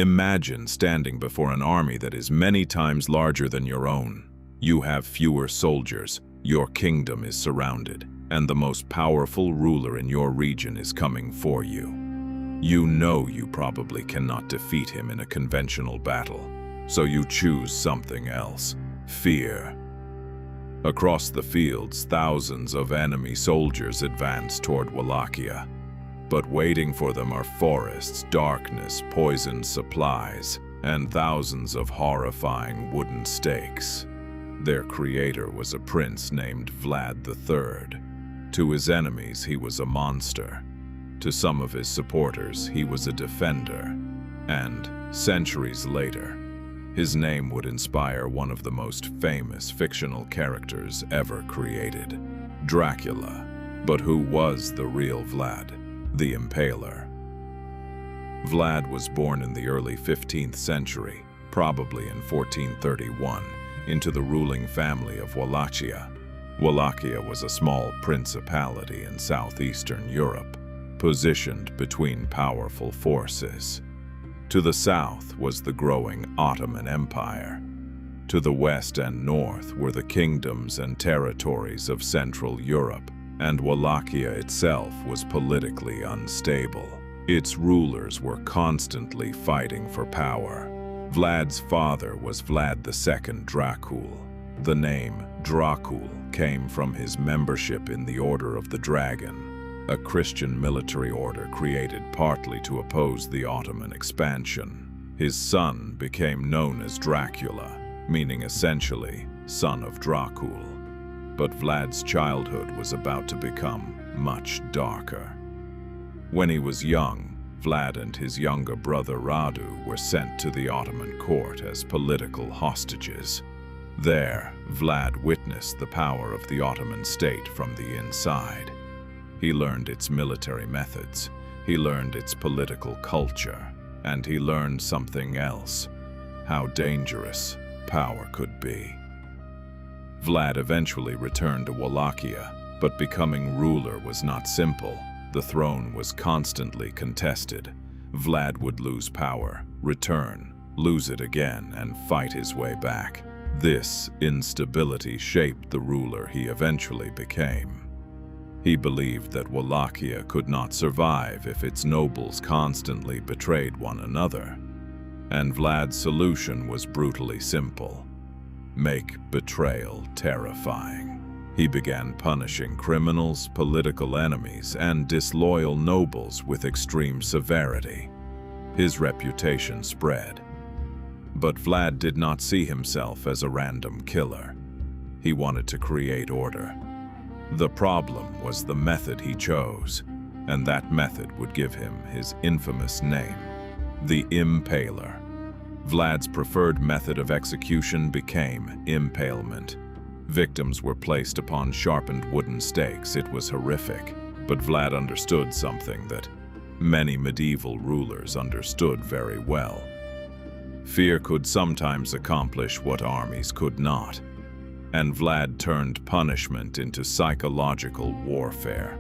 Imagine standing before an army that is many times larger than your own. You have fewer soldiers, your kingdom is surrounded, and the most powerful ruler in your region is coming for you. You know you probably cannot defeat him in a conventional battle, so you choose something else: fear. Across the fields, thousands of enemy soldiers advance toward Wallachia. But waiting for them are forests, darkness, poisoned supplies, and thousands of horrifying wooden stakes. Their creator was a prince named Vlad III. To his enemies, he was a monster. To some of his supporters, he was a defender. And, centuries later, his name would inspire one of the most famous fictional characters ever created, Dracula. But who was the real Vlad the Impaler? Vlad was born in the early 15th century, probably in 1431, into the ruling family of Wallachia. Wallachia was a small principality in southeastern Europe, positioned between powerful forces. To the south was the growing Ottoman Empire. To the west and north were the kingdoms and territories of Central Europe, and Wallachia itself was politically unstable. Its rulers were constantly fighting for power. Vlad's father was Vlad II Dracula. The name Dracula came from his membership in the Order of the Dragon, a Christian military order created partly to oppose the Ottoman expansion. His son became known as Dracula, meaning essentially son of Dracula. But Vlad's childhood was about to become much darker. When he was young, Vlad and his younger brother Radu were sent to the Ottoman court as political hostages. There, Vlad witnessed the power of the Ottoman state from the inside. He learned its military methods, he learned its political culture, and he learned something else: how dangerous power could be. Vlad eventually returned to Wallachia, but becoming ruler was not simple. The throne was constantly contested. Vlad would lose power, return, lose it again, and fight his way back. This instability shaped the ruler he eventually became. He believed that Wallachia could not survive if its nobles constantly betrayed one another. And Vlad's solution was brutally simple: make betrayal terrifying. He began punishing criminals, political enemies, and disloyal nobles with extreme severity. His reputation spread. But Vlad did not see himself as a random killer. He wanted to create order. The problem was the method he chose, and that method would give him his infamous name, the Impaler. Vlad's preferred method of execution became impalement. Victims were placed upon sharpened wooden stakes. It was horrific, but Vlad understood something that many medieval rulers understood very well. Fear could sometimes accomplish what armies could not, and Vlad turned punishment into psychological warfare.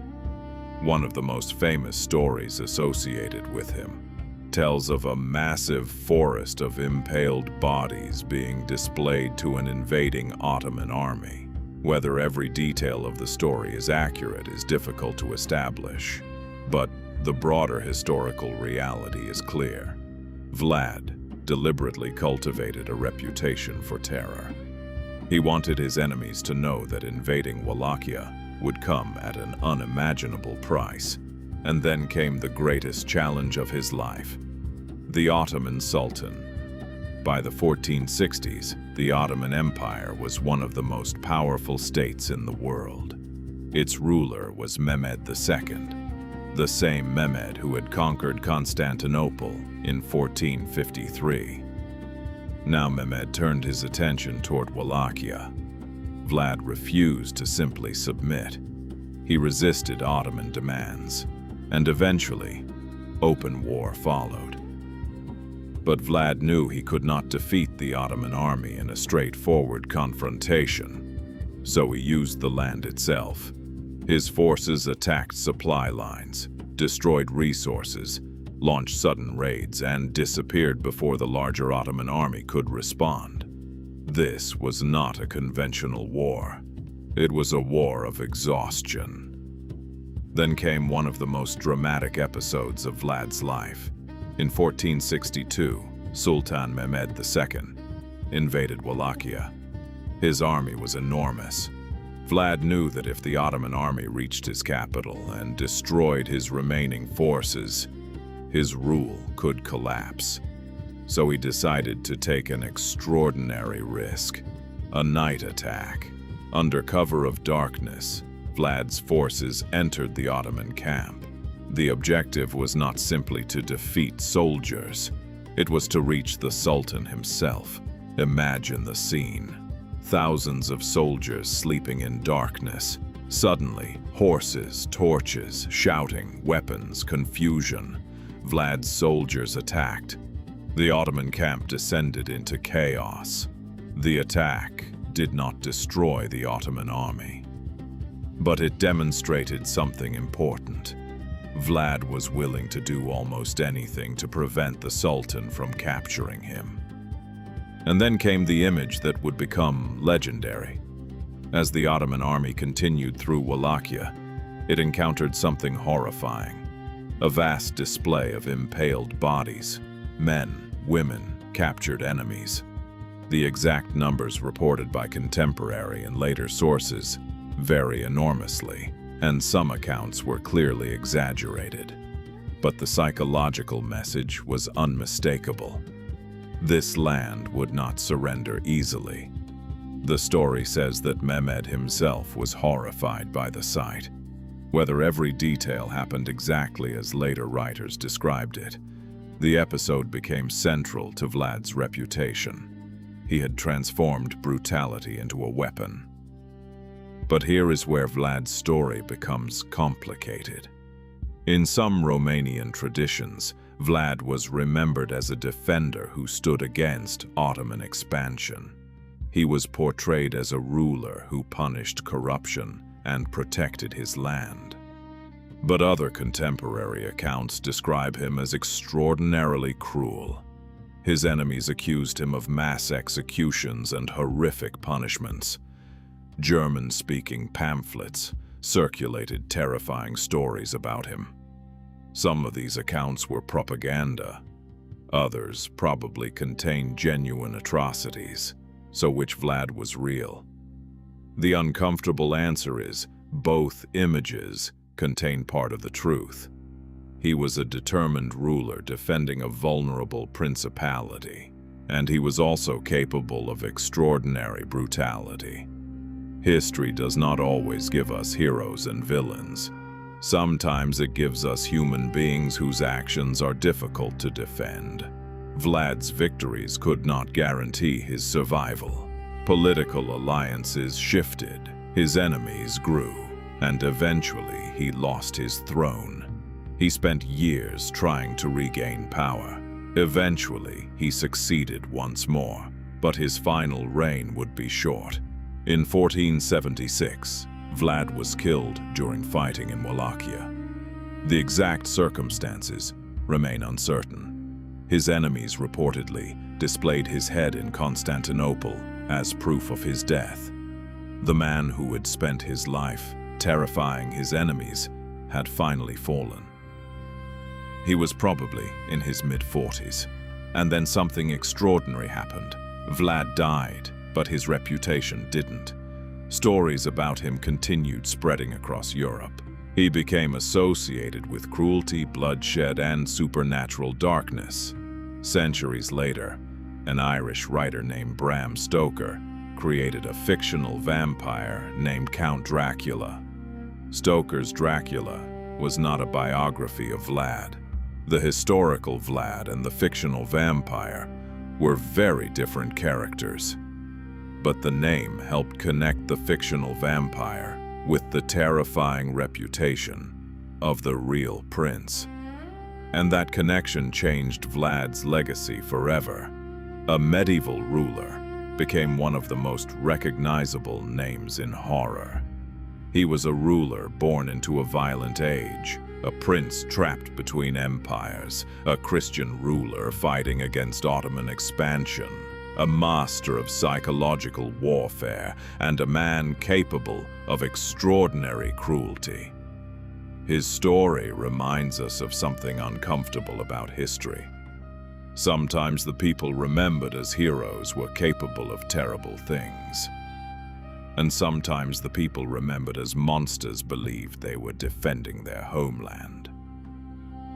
One of the most famous stories associated with him tells of a massive forest of impaled bodies being displayed to an invading Ottoman army. Whether every detail of the story is accurate is difficult to establish, but the broader historical reality is clear. Vlad deliberately cultivated a reputation for terror. He wanted his enemies to know that invading Wallachia would come at an unimaginable price. And then came the greatest challenge of his life: the Ottoman Sultan. By the 1460s, the Ottoman Empire was one of the most powerful states in the world. Its ruler was Mehmed II, the same Mehmed who had conquered Constantinople in 1453. Now Mehmed turned his attention toward Wallachia. Vlad refused to simply submit. He resisted Ottoman demands, and eventually, open war followed. But Vlad knew he could not defeat the Ottoman army in a straightforward confrontation, so he used the land itself. His forces attacked supply lines, destroyed resources, launched sudden raids, and disappeared before the larger Ottoman army could respond. This was not a conventional war. It was a war of exhaustion. Then came one of the most dramatic episodes of Vlad's life. In 1462, Sultan Mehmed II invaded Wallachia. His army was enormous. Vlad knew that if the Ottoman army reached his capital and destroyed his remaining forces, his rule could collapse. So he decided to take an extraordinary risk, a night attack. Under cover of darkness, Vlad's forces entered the Ottoman camp. The objective was not simply to defeat soldiers. It was to reach the Sultan himself. Imagine the scene. Thousands of soldiers sleeping in darkness. Suddenly, horses, torches, shouting, weapons, confusion. Vlad's soldiers attacked. The Ottoman camp descended into chaos. The attack did not destroy the Ottoman army, but it demonstrated something important. Vlad was willing to do almost anything to prevent the Sultan from capturing him. And then came the image that would become legendary. As the Ottoman army continued through Wallachia, it encountered something horrifying. A vast display of impaled bodies, men, women, captured enemies. The exact numbers reported by contemporary and later sources vary enormously, and some accounts were clearly exaggerated. But the psychological message was unmistakable. This land would not surrender easily. The story says that Mehmed himself was horrified by the sight. Whether every detail happened exactly as later writers described it, the episode became central to Vlad's reputation. He had transformed brutality into a weapon. But here is where Vlad's story becomes complicated. In some Romanian traditions, Vlad was remembered as a defender who stood against Ottoman expansion. He was portrayed as a ruler who punished corruption and protected his land. But other contemporary accounts describe him as extraordinarily cruel. His enemies accused him of mass executions and horrific punishments. German-speaking pamphlets circulated terrifying stories about him. Some of these accounts were propaganda. Others probably contained genuine atrocities. So which Vlad was real? The uncomfortable answer is both images contain part of the truth. He was a determined ruler defending a vulnerable principality, and he was also capable of extraordinary brutality. History does not always give us heroes and villains. Sometimes it gives us human beings whose actions are difficult to defend. Vlad's victories could not guarantee his survival. Political alliances shifted, his enemies grew, and eventually he lost his throne. He spent years trying to regain power. Eventually, he succeeded once more, but his final reign would be short. In 1476, Vlad was killed during fighting in Wallachia. The exact circumstances remain uncertain. His enemies reportedly displayed his head in Constantinople as proof of his death. The man who had spent his life terrifying his enemies had finally fallen. He was probably in his mid-40s, and then something extraordinary happened. Vlad died, but his reputation didn't. Stories about him continued spreading across Europe. He became associated with cruelty, bloodshed, and supernatural darkness. Centuries later, an Irish writer named Bram Stoker created a fictional vampire named Count Dracula. Stoker's Dracula was not a biography of Vlad. The historical Vlad and the fictional vampire were very different characters. But the name helped connect the fictional vampire with the terrifying reputation of the real prince. And that connection changed Vlad's legacy forever. A medieval ruler became one of the most recognizable names in horror. He was a ruler born into a violent age, a prince trapped between empires, a Christian ruler fighting against Ottoman expansion, a master of psychological warfare, and a man capable of extraordinary cruelty. His story reminds us of something uncomfortable about history. Sometimes the people remembered as heroes were capable of terrible things. And sometimes the people remembered as monsters believed they were defending their homeland.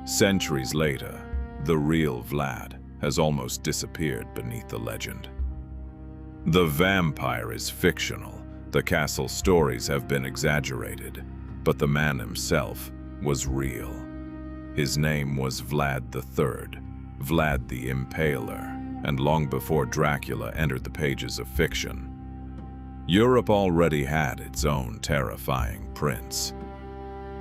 Centuries later, the real Vlad has almost disappeared beneath the legend. The vampire is fictional, the castle stories have been exaggerated, but the man himself was real. His name was Vlad III, Vlad the Impaler, and long before Dracula entered the pages of fiction, Europe already had its own terrifying prince.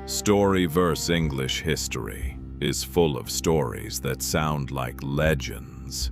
StoryVerseEnglish history is full of stories that sound like legends,